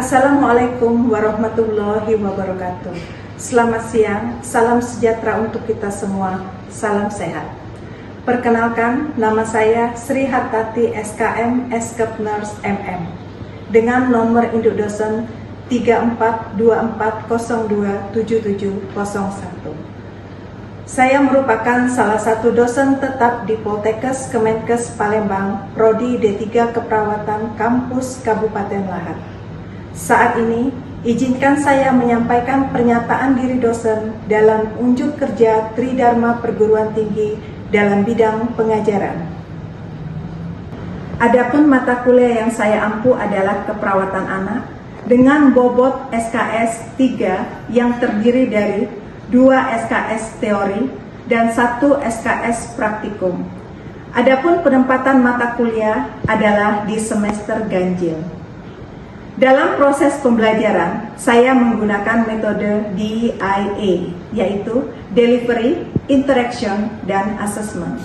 Assalamualaikum warahmatullahi wabarakatuh. Selamat siang, salam sejahtera untuk kita semua, salam sehat. Perkenalkan, nama saya Sri Hartati SKM, Eskep Nurse MM, dengan nomor induk dosen 3424027701. Saya merupakan salah satu dosen tetap di Poltekkes Kemenkes Palembang, Prodi D3 Keperawatan Kampus Kabupaten Lahat. Saat ini, izinkan saya menyampaikan pernyataan diri dosen dalam unjuk kerja Tridharma Perguruan Tinggi dalam bidang pengajaran. Adapun mata kuliah yang saya ampu adalah keperawatan anak dengan bobot SKS 3 yang terdiri dari 2 SKS teori dan 1 SKS praktikum. Adapun penempatan mata kuliah adalah di semester ganjil. Dalam proses pembelajaran, saya menggunakan metode DIA, yaitu Delivery, Interaction, dan Assessment.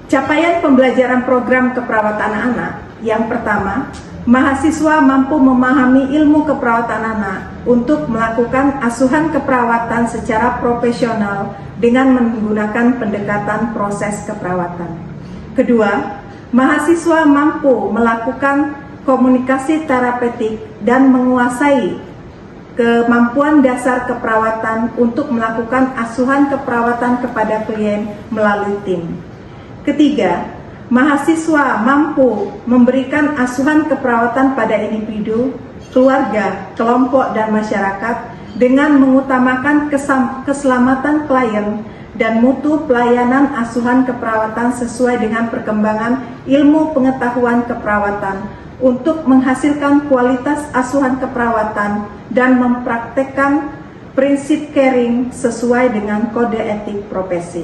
Capaian pembelajaran program keperawatan anak yang pertama, mahasiswa mampu memahami ilmu keperawatan anak untuk melakukan asuhan keperawatan secara profesional dengan menggunakan pendekatan proses keperawatan. Kedua, mahasiswa mampu melakukan komunikasi terapeutik dan menguasai kemampuan dasar keperawatan untuk melakukan asuhan keperawatan kepada klien melalui tim. Ketiga, mahasiswa mampu memberikan asuhan keperawatan pada individu, keluarga, kelompok, dan masyarakat dengan mengutamakan keselamatan klien dan mutu pelayanan asuhan keperawatan sesuai dengan perkembangan ilmu pengetahuan keperawatan untuk menghasilkan kualitas asuhan keperawatan dan mempraktekkan prinsip caring sesuai dengan kode etik profesi.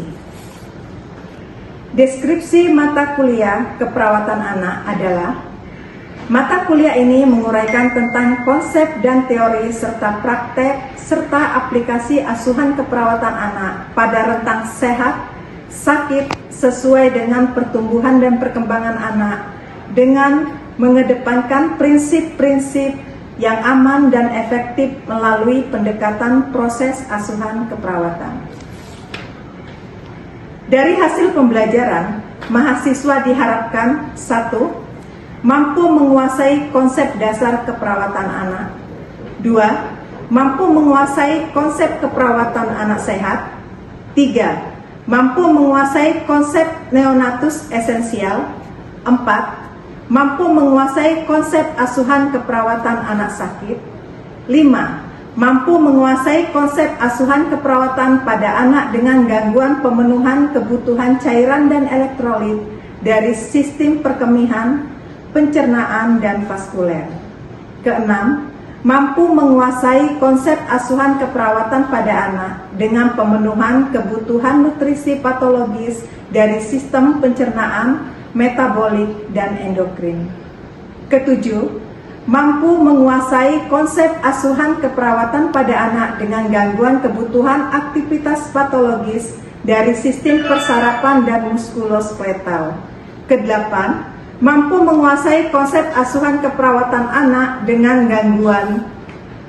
Deskripsi mata kuliah keperawatan anak adalah: mata kuliah ini menguraikan tentang konsep dan teori serta praktek serta aplikasi asuhan keperawatan anak pada rentang sehat, sakit sesuai dengan pertumbuhan dan perkembangan anak dengan mengedepankan prinsip-prinsip yang aman dan efektif melalui pendekatan proses asuhan keperawatan. Dari hasil pembelajaran, mahasiswa diharapkan 1. Mampu menguasai konsep dasar keperawatan anak. 2. Mampu menguasai konsep keperawatan anak sehat. 3. Mampu menguasai konsep neonatus esensial. 4. Mampu menguasai konsep asuhan keperawatan anak sakit. 5. Mampu menguasai konsep asuhan keperawatan pada anak dengan gangguan pemenuhan kebutuhan cairan dan elektrolit dari sistem perkemihan, pencernaan, dan vaskuler. 6. Mampu menguasai konsep asuhan keperawatan pada anak dengan pemenuhan kebutuhan nutrisi patologis dari sistem pencernaan, metabolik, dan endokrin. 7. Mampu menguasai konsep asuhan keperawatan pada anak dengan gangguan kebutuhan aktivitas patologis dari sistem persarapan dan muskuloskeletal. 8. Mampu menguasai konsep asuhan keperawatan anak dengan gangguan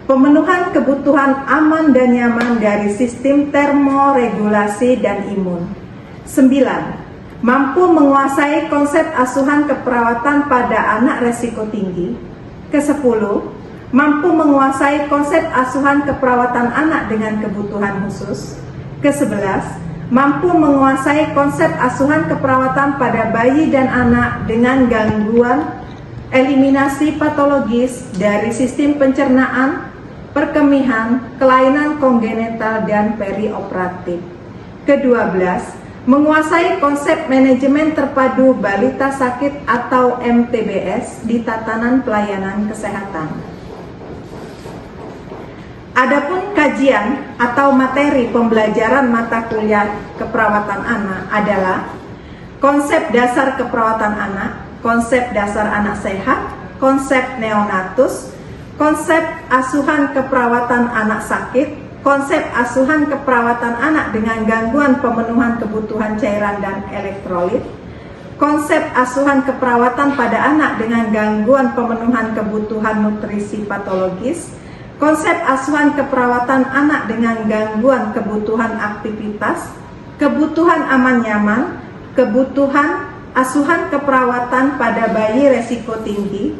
pemenuhan kebutuhan aman dan nyaman dari sistem termoregulasi dan imun. 9. Mampu menguasai konsep asuhan keperawatan pada anak resiko tinggi. 10. Mampu menguasai konsep asuhan keperawatan anak dengan kebutuhan khusus. 11. Mampu menguasai konsep asuhan keperawatan pada bayi dan anak dengan gangguan eliminasi patologis dari sistem pencernaan, perkemihan, kelainan kongenital, dan perioperatif. 12. Menguasai konsep manajemen terpadu balita sakit atau MTBS di tatanan pelayanan kesehatan. Adapun kajian atau materi pembelajaran mata kuliah keperawatan anak adalah konsep dasar keperawatan anak, konsep dasar anak sehat, konsep neonatus, konsep asuhan keperawatan anak sakit, konsep asuhan keperawatan anak dengan gangguan pemenuhan kebutuhan cairan dan elektrolit, konsep asuhan keperawatan pada anak dengan gangguan pemenuhan kebutuhan nutrisi patologis, konsep asuhan keperawatan anak dengan gangguan kebutuhan aktivitas, kebutuhan aman nyaman, kebutuhan asuhan keperawatan pada bayi resiko tinggi,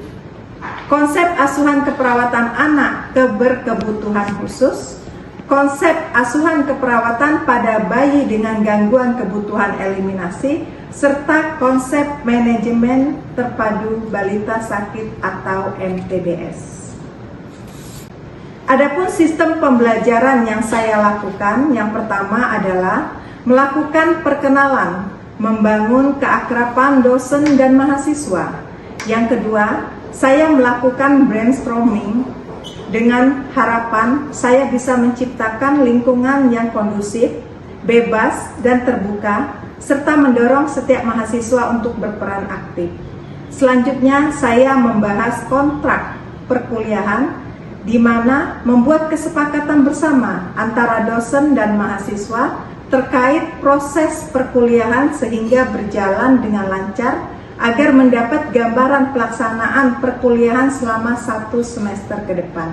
konsep asuhan keperawatan anak berkebutuhan khusus, konsep asuhan keperawatan pada bayi dengan gangguan kebutuhan eliminasi, serta konsep manajemen terpadu balita sakit atau MTBS. Adapun sistem pembelajaran yang saya lakukan, yang pertama adalah melakukan perkenalan, membangun keakraban dosen dan mahasiswa. Yang kedua, saya melakukan brainstorming dengan harapan saya bisa menciptakan lingkungan yang kondusif, bebas, dan terbuka, serta mendorong setiap mahasiswa untuk berperan aktif. Selanjutnya, saya membahas kontrak perkuliahan, di mana membuat kesepakatan bersama antara dosen dan mahasiswa terkait proses perkuliahan sehingga berjalan dengan lancar, agar mendapat gambaran pelaksanaan perkuliahan selama 1 semester ke depan.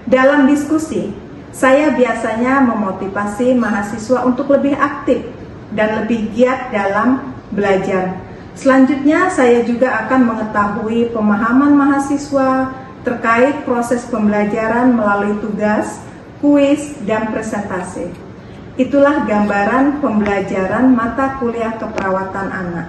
Dalam diskusi, saya biasanya memotivasi mahasiswa untuk lebih aktif dan lebih giat dalam belajar. Selanjutnya, saya juga akan mengetahui pemahaman mahasiswa terkait proses pembelajaran melalui tugas, kuis, dan presentasi. Itulah gambaran pembelajaran mata kuliah keperawatan anak.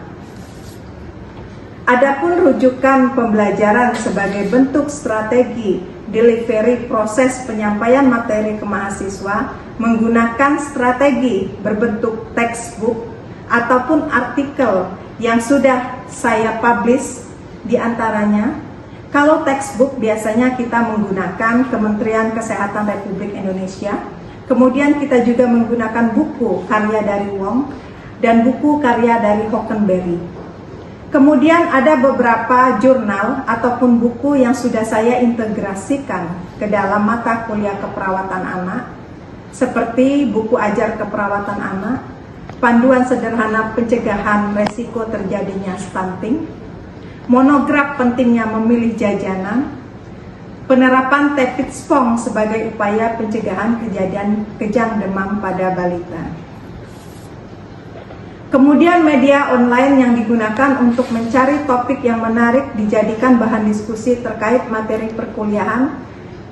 Adapun rujukan pembelajaran sebagai bentuk strategi delivery proses penyampaian materi ke mahasiswa menggunakan strategi berbentuk textbook ataupun artikel yang sudah saya publish di antaranya. Kalau textbook biasanya kita menggunakan Kementerian Kesehatan Republik Indonesia, kemudian kita juga menggunakan buku karya dari Wong dan buku karya dari Hockenberry. Kemudian ada beberapa jurnal ataupun buku yang sudah saya integrasikan ke dalam mata kuliah keperawatan anak, seperti buku ajar keperawatan anak, panduan sederhana pencegahan resiko terjadinya stunting, monograf pentingnya memilih jajanan, penerapan Tepid-Spong sebagai upaya pencegahan kejadian kejang demam pada balita. Kemudian media online yang digunakan untuk mencari topik yang menarik dijadikan bahan diskusi terkait materi perkuliahan,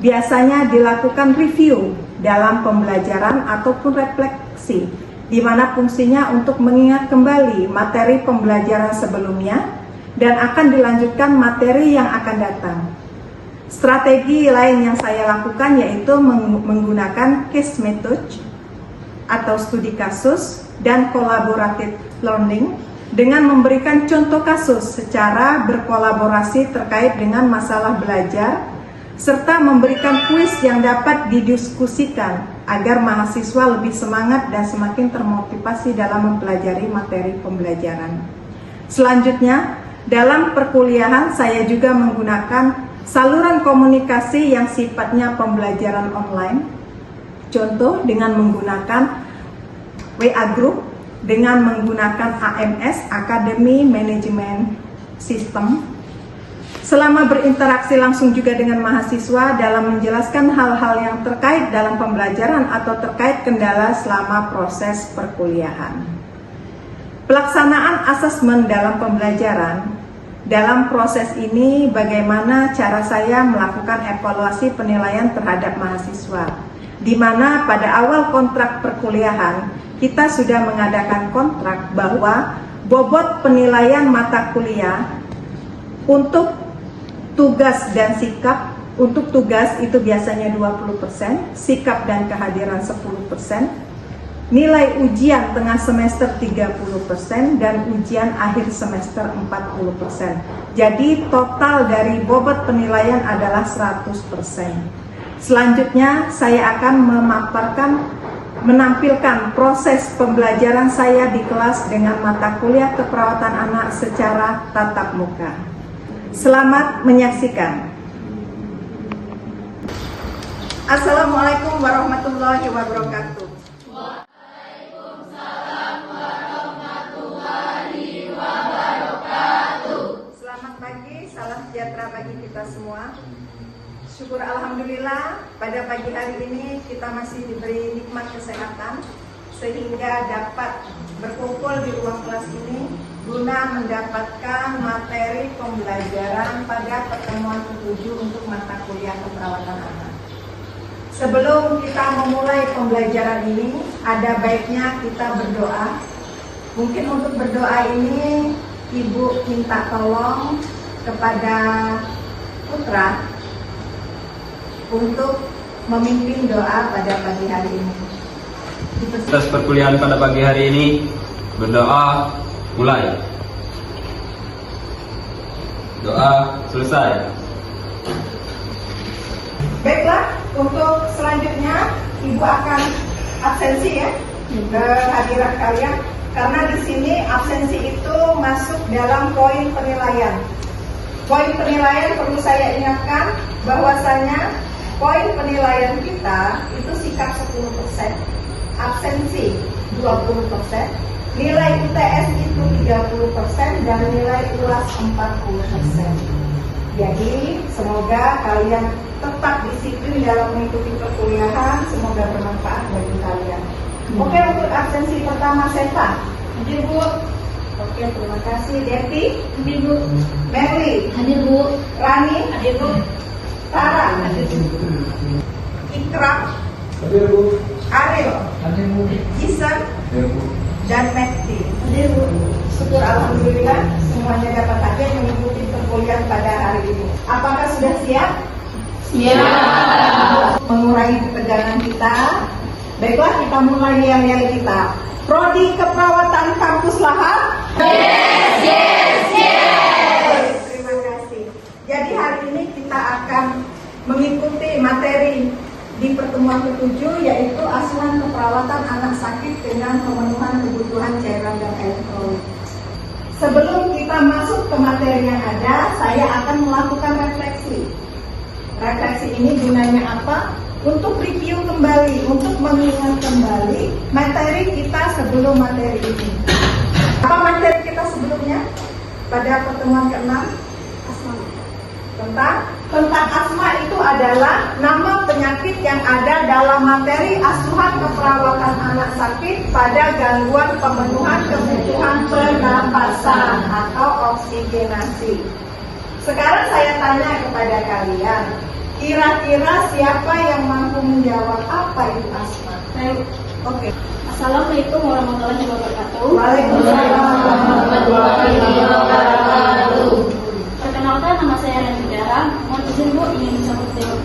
biasanya dilakukan review dalam pembelajaran ataupun refleksi, di mana fungsinya untuk mengingat kembali materi pembelajaran sebelumnya dan akan dilanjutkan materi yang akan datang. Strategi lain yang saya lakukan yaitu menggunakan case method atau studi kasus dan collaborative learning dengan memberikan contoh kasus secara berkolaborasi terkait dengan masalah belajar serta memberikan kuis yang dapat didiskusikan agar mahasiswa lebih semangat dan semakin termotivasi dalam mempelajari materi pembelajaran. Selanjutnya, dalam perkuliahan saya juga menggunakan saluran komunikasi yang sifatnya pembelajaran online. Contoh dengan menggunakan WA Group, dengan menggunakan AMS, Academy Management System. Selama berinteraksi langsung juga dengan mahasiswa dalam menjelaskan hal-hal yang terkait dalam pembelajaran atau terkait kendala selama proses perkuliahan. Pelaksanaan asesmen dalam pembelajaran. Dalam proses ini, bagaimana cara saya melakukan evaluasi penilaian terhadap mahasiswa, di mana pada awal kontrak perkuliahan, kita sudah mengadakan kontrak bahwa bobot penilaian mata kuliah untuk tugas dan sikap, untuk tugas itu biasanya 20%, sikap dan kehadiran 10%, nilai ujian tengah semester 30%, dan ujian akhir semester 40%. Jadi total dari bobot penilaian adalah 100%. Selanjutnya saya akan menampilkan proses pembelajaran saya di kelas dengan mata kuliah keperawatan anak secara tatap muka. Selamat menyaksikan. Assalamualaikum warahmatullahi wabarakatuh. Syukur alhamdulillah pada pagi hari ini kita masih diberi nikmat kesehatan sehingga dapat berkumpul di ruang kelas ini guna mendapatkan materi pembelajaran pada pertemuan ke-7 untuk mata kuliah keperawatan anak. Sebelum kita memulai pembelajaran ini, ada baiknya kita berdoa. Mungkin untuk berdoa ini Ibu minta tolong kepada putra untuk memimpin doa pada pagi hari ini. Atas perkuliahan pada pagi hari ini, berdoa mulai. Doa selesai. Baiklah, untuk selanjutnya Ibu akan absensi ya kehadiran kalian, karena di sini absensi itu masuk dalam poin penilaian. Poin penilaian perlu saya ingatkan bahwasanya poin penilaian kita itu sikap 10%, absensi 20%, nilai UTS itu 30% dan nilai UAS 40%. Jadi semoga kalian tetap disiplin dalam mengikuti perkuliahan, semoga bermanfaat bagi kalian. Oke, untuk absensi pertama Seta. Hadir Bu. Oke, terima kasih. Devi. Hadir Bu. Merly. Hadir Bu. Rani. Hadir Bu. Sarah. Hadir Bu. Ikram. Hadir Bu. Ariel. Hadir Bu. Jason. Hadir Bu. Dan Mekti. Hadir Bu. Syukur alhamdulillah semuanya dapat hadir mengikuti perkuliahan pada hari ini. Apakah sudah siap? Siap. Mengurangi ketegangan kita. Baiklah, kita mulai yel-yel kita. Prodi Keperawatan Kampus Lahar. Yes. Terima kasih. Jadi hari ini kita akan mengikuti materi di pertemuan ke-7, yaitu asuhan keperawatan anak sakit dengan pemenuhan kebutuhan cairan dan elektrolit. Sebelum kita masuk ke materi yang ada, saya akan melakukan refleksi. Refleksi ini gunanya apa? Untuk review kembali, untuk mengingat kembali materi kita sebelum materi ini. Apa materi kita sebelumnya? Pada pertemuan ke-6, asma. Tentang asma itu adalah nama penyakit yang ada dalam materi asuhan keperawatan anak sakit pada gangguan pemenuhan kebutuhan pernapasan atau oksigenasi. Sekarang saya tanya kepada kalian, kira-kira siapa yang mampu menjawab apa itu asma? Oke. Assalamualaikum warahmatullahi wabarakatuh. Waalaikumsalam warahmatullahi wabarakatuh. Perkenalkan, nama saya Rani Dara. Mohon izin Bu ingin mencabut tema.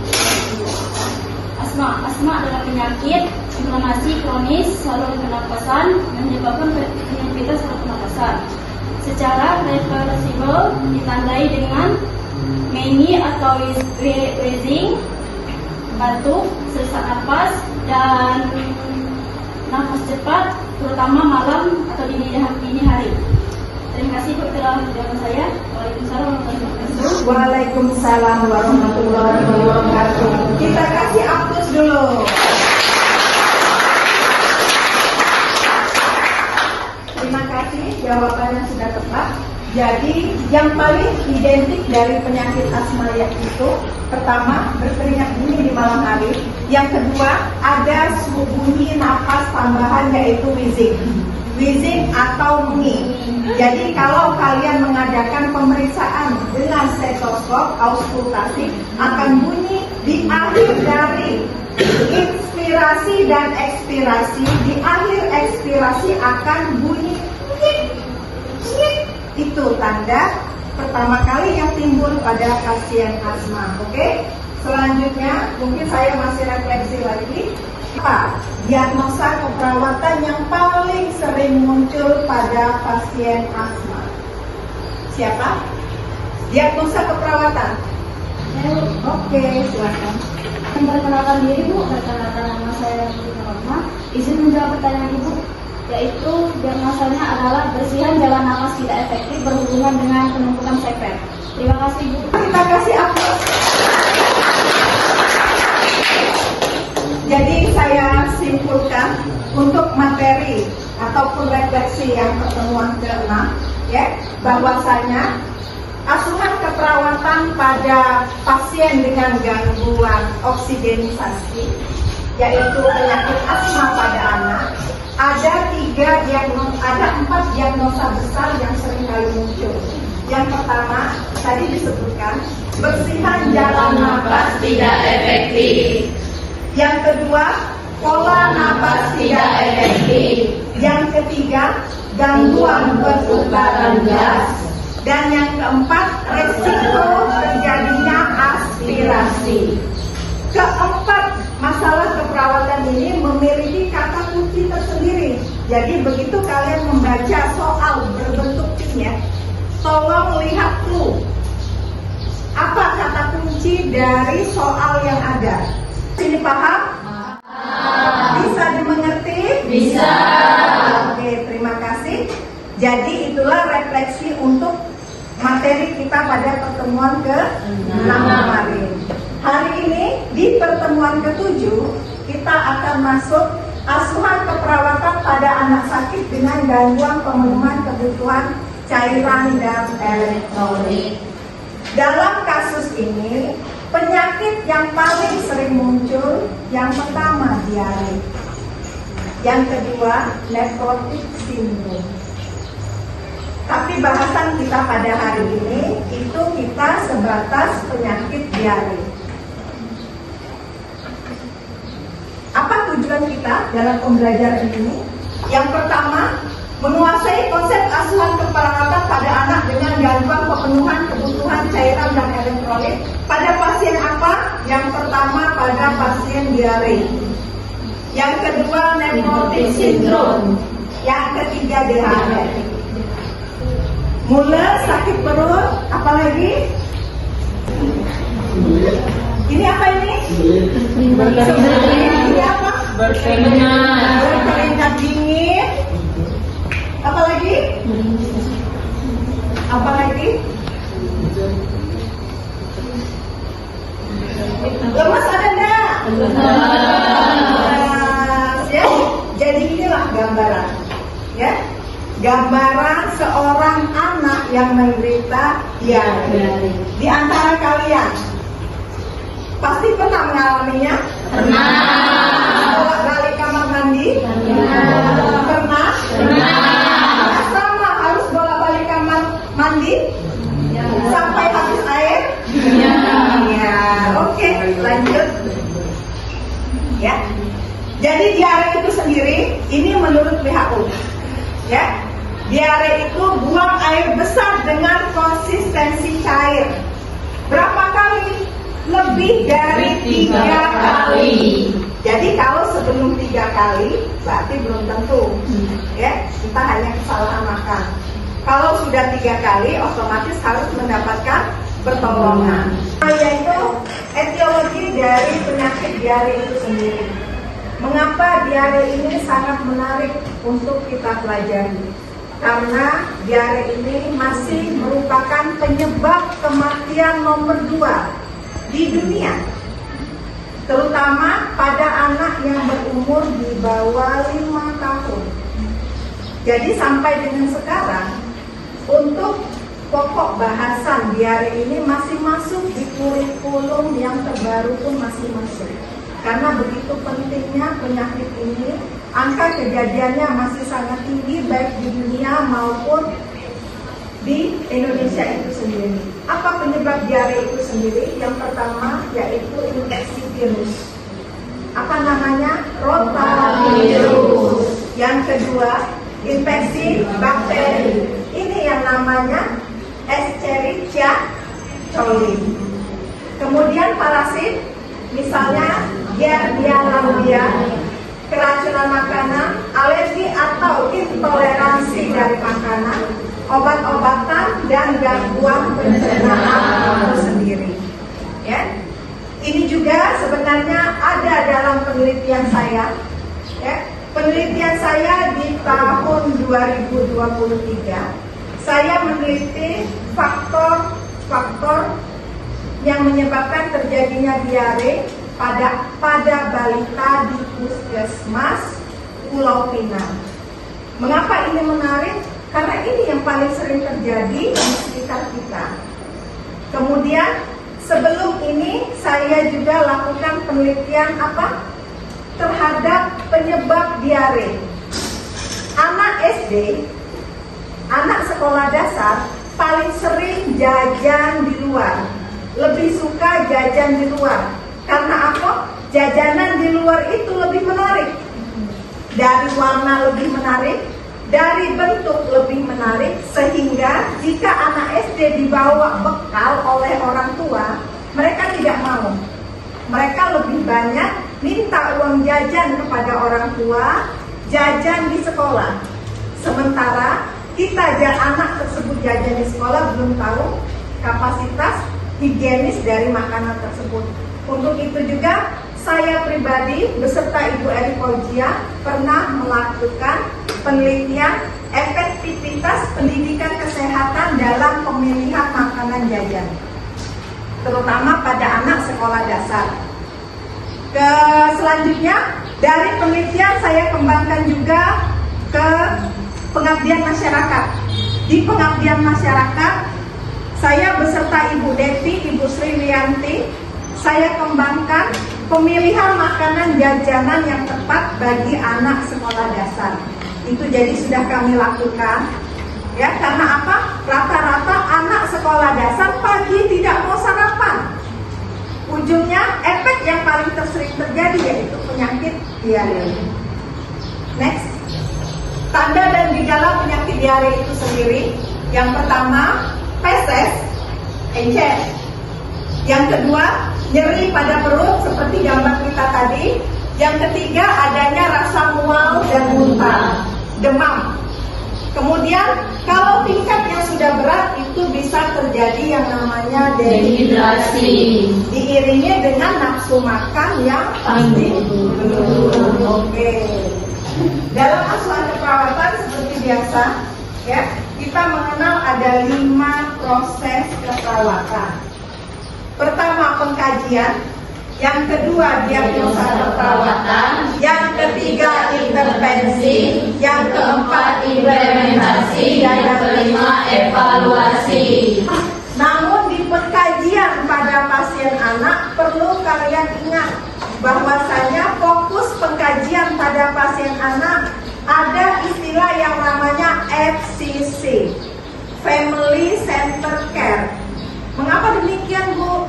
Asma adalah penyakit inflamasi kronis saluran pernapasan yang menyebabkan penyempitan saluran pernapasan. Secara reversibel ditandai dengan meni atau wheezing, batuk, sesak napas, dan nafas cepat, terutama malam atau dini hari. Terima kasih Bu, telah menjawab saya. Waalaikumsalam warahmatullahi wabarakatuh. Kita kasih aplaus dulu. Terima kasih, jawabannya sudah tepat. Jadi yang paling identik dari penyakit asma itu pertama berkeringat dingin di malam hari, yang kedua ada bunyi napas tambahan yaitu wheezing atau bunyi. Jadi kalau kalian mengadakan pemeriksaan dengan stetoskop auskultasi akan bunyi di akhir dari inspirasi dan ekspirasi, di akhir ekspirasi akan bunyi itu tanda pertama kali yang timbul pada pasien asma. Oke? Selanjutnya mungkin saya masih refleksi lagi. Apa diagnosa keperawatan yang paling sering muncul pada pasien asma? Siapa? Diagnosa keperawatan. Oke, silakan. Memperkenalkan diri Bu, perkenalkan nama saya Rani. Izin menjawab pertanyaan Ibu, yaitu diagnosanya adalah bersihan jalan napas tidak efektif berhubungan dengan penumpukan sekret. Terima kasih Bu. Kita kasih aplaus. Jadi saya simpulkan untuk materi ataupun refleksi yang pertemuan ke-6 ya, bahwasanya asuhan keperawatan pada pasien dengan gangguan oksigenisasi, yaitu penyakit asma pada anak, ada 4 diagnosa besar yang sering kali muncul. Yang pertama, tadi disebutkan, bersihan jalan napas tidak efektif. Yang kedua, pola napas tidak efektif. Yang ketiga, gangguan perputaran gas. Dan yang keempat, resiko terjadinya aspirasi. Keempat masalah keperawatan ini memiliki kata kunci tersendiri. Jadi begitu kalian membaca soal berbentuk P-nya, tolong lihat tuh apa kata kunci dari soal yang ada. Ini paham? Bisa dimengerti? Bisa. Oke, terima kasih. Jadi itulah refleksi untuk materi kita pada pertemuan ke-6 kemarin. Hari ini di pertemuan ke-7 kita akan masuk asuhan keperawatan pada anak sakit dengan gangguan pemenuhan kebutuhan cairan dan elektrolit. Dalam kasus ini, penyakit yang paling sering muncul yang pertama diare, yang kedua nephrotic syndrome. Tapi bahasan kita pada hari ini itu kita sebatas penyakit diare. Apa tujuan kita dalam pembelajaran ini? Yang pertama, menguasai konsep asuhan keperawatan pada anak dengan gangguan pemenuhan kebutuhan cairan dan elektrolit pada pasien apa? Yang pertama pada pasien diare. Yang kedua nephrotic syndrome. Yang ketiga DHR. Mules, sakit perut, apalagi? Ini apa ini? Ini apa? Berkeringat dingin. Apalagi? Apalagi? Lemas ada enggak? Lemas, ya. Jadi inilah gambaran, ya. Gambaran seorang anak yang menderita diare. Di antara kalian pasti pernah mengalaminya? Pernah. Bolak-balik kamar mandi? Pernah? Sama harus bolak-balik kamar mandi? Sampai habis air? Ya. Oke, lanjut. Ya. Jadi diare itu sendiri, ini menurut WHO. Ya. Diare itu buang air besar dengan konsistensi cair. Berapa kali? Lebih dari 3 kali. Jadi kalau sebelum 3 kali, berarti belum tentu. Ya, kita hanya kesalahan makan. Kalau sudah 3 kali, otomatis harus mendapatkan pertolongan. Yaitu etiologi dari penyakit diare itu sendiri. Mengapa diare ini sangat menarik untuk kita pelajari? Karena diare ini masih merupakan penyebab kematian nomor 2 di dunia, terutama pada anak yang berumur di bawah 5 tahun. Jadi sampai dengan sekarang, untuk pokok bahasan diare ini masih masuk di kurikulum yang terbaru pun masih masuk. Karena begitu pentingnya penyakit ini, angka kejadiannya masih sangat tinggi baik di dunia maupun di Indonesia itu sendiri. Apa penyebab diare itu sendiri? Yang pertama yaitu infeksi virus. Apa namanya? Rotavirus. Yang kedua, infeksi bakteri. Ini yang namanya Escherichia coli. Kemudian parasit, misalnya Giardia lamblia, keracunan makanan, alergi atau intoleransi dari makanan, obat-obatan dan gangguan pencernaan itu sendiri. Ya, ini juga sebenarnya ada dalam penelitian saya. Ya, penelitian saya di tahun 2023, saya meneliti faktor yang menyebabkan terjadinya diare pada balita di Puskesmas Pulau Pinang. Mengapa ini menarik? Karena ini yang paling sering terjadi di sekitar kita. Kemudian sebelum ini saya juga lakukan penelitian terhadap penyebab diare. Anak SD, anak sekolah dasar paling sering jajan di luar, lebih suka jajan di luar. Karena apa? Jajanan di luar itu lebih menarik. Dari warna lebih menarik, dari bentuk lebih menarik, sehingga jika anak SD dibawa bekal oleh orang tua, mereka tidak mau. Mereka lebih banyak minta uang jajan kepada orang tua, jajan di sekolah. Sementara kita anak tersebut jajan di sekolah belum tahu kapasitas higienis dari makanan tersebut. Untuk itu juga saya pribadi beserta Ibu Eri Fauzia pernah melakukan penelitian efektivitas pendidikan kesehatan dalam pemilihan makanan jajan, terutama pada anak sekolah dasar. Selanjutnya dari penelitian saya kembangkan juga ke pengabdian masyarakat. Di pengabdian masyarakat saya beserta Ibu Devi, Ibu Sri Wiyanti, saya kembangkan pemilihan makanan jajanan yang tepat bagi anak sekolah dasar. Itu jadi sudah kami lakukan. Ya, karena apa? Rata-rata anak sekolah dasar pagi tidak mau sarapan. Ujungnya efek yang paling sering terjadi yaitu penyakit diare. Next. Tanda dan gejala penyakit diare itu sendiri. Yang pertama, feses, encer. Yang kedua, nyeri pada perut seperti gambar kita tadi. Yang ketiga, adanya rasa mual dan muntah, demam. Kemudian kalau tingkatnya sudah berat itu bisa terjadi yang namanya dehidrasi, diiringi dengan nafsu makan yang pasti. Oke. Dalam asuhan keperawatan seperti biasa, ya, kita mengenal ada 5 proses keperawatan. Pertama, pengkajian. Yang kedua, diagnosa perawatan. Yang ketiga, intervensi. Yang keempat, implementasi. Dan yang kelima, evaluasi. Namun di pengkajian pada pasien anak perlu kalian ingat bahwasanya fokus pengkajian pada pasien anak ada istilah yang namanya FCC, Family Center Care. Mengapa demikian, Bu?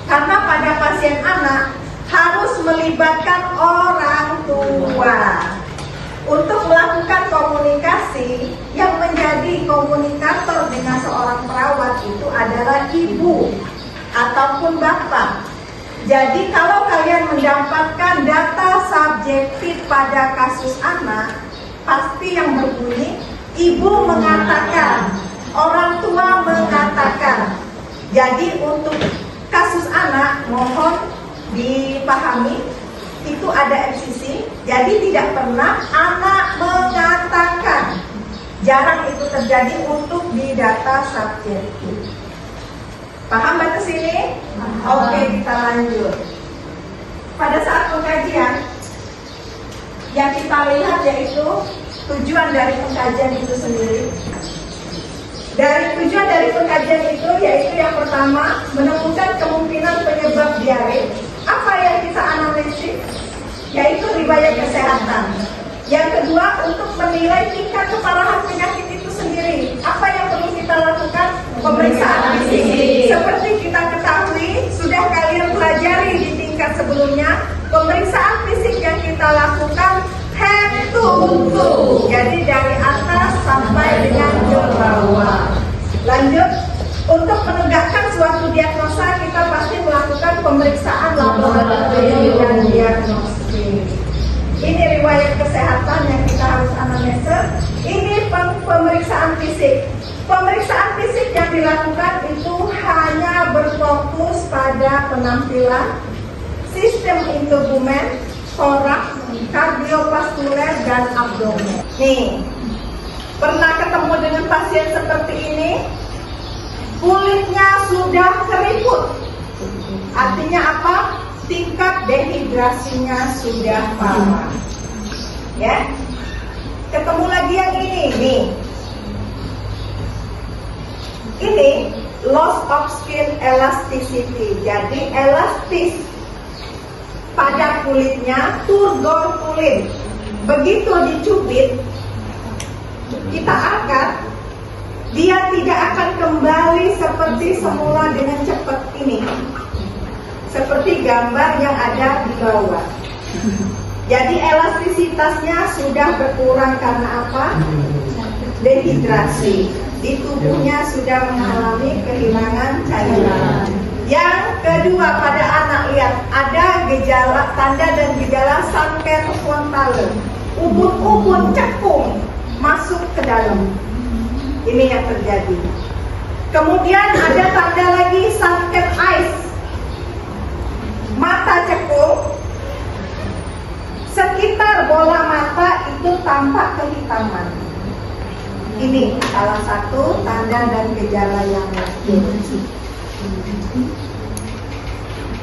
Karena pada pasien anak harus melibatkan orang tua untuk melakukan komunikasi. Yang menjadi komunikator dengan seorang perawat itu adalah ibu ataupun bapak. Jadi kalau kalian mendapatkan data subjektif pada kasus anak, pasti yang berbunyi ibu mengatakan, orang tua mengatakan. Jadi untuk kasus anak mohon dipahami itu ada FCC. Jadi tidak pernah anak mengatakan. Jarang itu terjadi untuk di data subjektif. Paham batas sini? Oke, kita lanjut. Pada saat pengkajian yang kita lihat yaitu tujuan dari pengkajian itu sendiri. Tujuan dari pengkajian itu yaitu yang pertama, menemukan kemungkinan penyebab diare. Apa yang kita analisis? Yaitu riwayat kesehatan. Yang kedua, untuk menilai tingkat keparahan penyakit itu sendiri. Apa yang perlu kita lakukan? Pemeriksaan fisik. Seperti kita ketahui, sudah kalian pelajari di tingkat sebelumnya, pemeriksaan fisik yang kita lakukan head to toe. Jadi dari atas sampai dengan ke bawah. Lanjut, untuk menegakkan suatu diagnosa kita pasti melakukan pemeriksaan laboratorium dan diagnostik. Ini riwayat kesehatan yang kita harus analisa. Ini pemeriksaan fisik. Pemeriksaan fisik yang dilakukan itu hanya berfokus pada penampilan, sistem integumen, toraks, kardiovaskuler, dan abdomen. Nih, pernah ketemu dengan pasien seperti ini? Kulitnya sudah keriput. Artinya apa? Tingkat dehidrasinya sudah parah. Ya. Ketemu lagi yang ini, nih. Ini loss of skin elasticity. Jadi elastis pada kulitnya turgor kulit. Begitu dicubit, kita angkat, dia tidak akan kembali seperti semula dengan cepat ini. Seperti gambar yang ada di bawah. Jadi elastisitasnya sudah berkurang karena apa? Dehidrasi. Di tubuhnya sudah mengalami kehilangan cairan. Yang kedua, pada anak, lihat ada gejala, tanda dan gejala sunken frontale. Ubun-ubun cekung masuk ke dalam. Ini yang terjadi. Kemudian ada tanda lagi sunken eyes. Mata cekung, sekitar bola mata itu tampak kehitaman. Ini salah satu tanda dan gejala yang lain.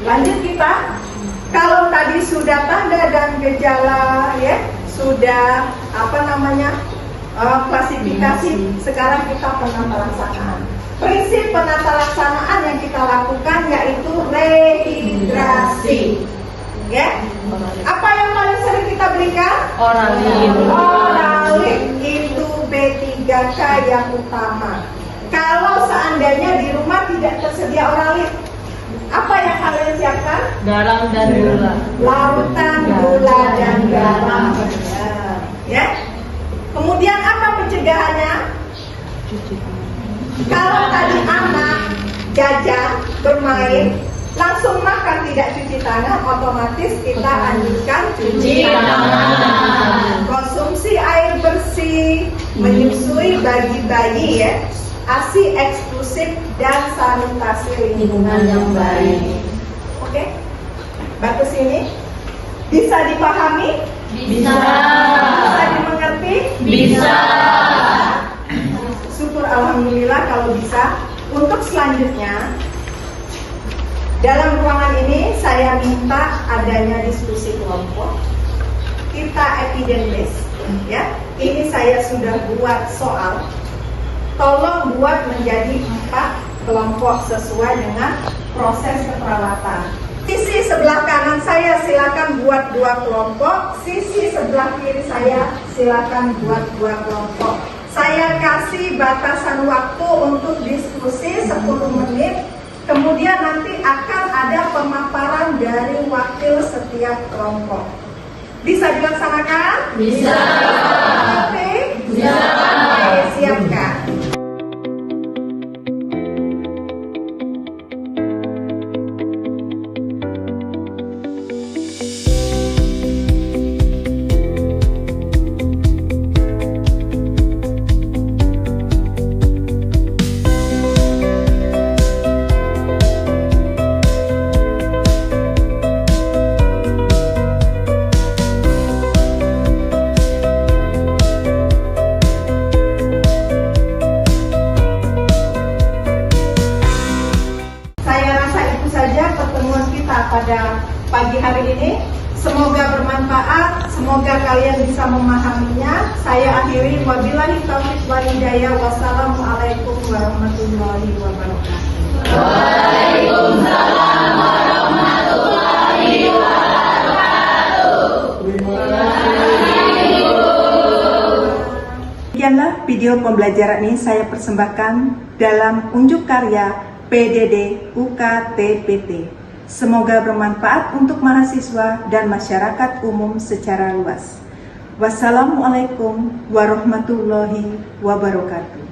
Lanjut kita, kalau tadi sudah tanda dan gejala, ya sudah klasifikasi. Sekarang kita penata laksanaan. Prinsip penata laksanaan yang kita lakukan yaitu rehidrasi. Ya, apa yang paling sering kita berikan? Oralin itu B3K yang utama. Kalau seandainya di rumah tidak tersedia oralin, apa yang kalian siapkan? Garam dan gula. Larutan gula dan garam. Ya. Kemudian apa pencegahannya? Kalau tadi anak jajan, bermain, langsung makan tidak cuci tangan, otomatis kita anjurkan cuci tangan. Konsumsi air bersih, menyusui bagi bayi ya, ASI eksklusif dan sanitasi lingkungan yang baik. Oke, bagus ini bisa dipahami? Bisa. Bisa dimengerti? Bisa. Syukur alhamdulillah kalau bisa. Untuk selanjutnya, dalam ruangan ini saya minta adanya diskusi kelompok. Kita evidence based, ya. Ini saya sudah buat soal. Tolong buat menjadi 4 kelompok sesuai dengan proses keperawatan. Sisi sebelah kanan saya silakan buat 2 kelompok. Sisi sebelah kiri saya silakan buat 2 kelompok. Saya kasih batasan waktu untuk diskusi 10 menit. Kemudian nanti akan ada pemaparan dari wakil setiap kelompok. Bisa dilaksanakan? Bisa. Oke? Bisa. Oke, siapkan. Pada pagi hari ini, semoga bermanfaat, semoga kalian bisa memahaminya. Saya akhiri, wabillahi taufiq wal hidayah, wassalamualaikum warahmatullahi wabarakatuh. Waalaikumsalam warahmatullahi wabarakatuh. Demikianlah video pembelajaran ini saya persembahkan dalam unjuk karya PDD UKTPT. Semoga bermanfaat untuk mahasiswa dan masyarakat umum secara luas. Wassalamualaikum warahmatullahi wabarakatuh.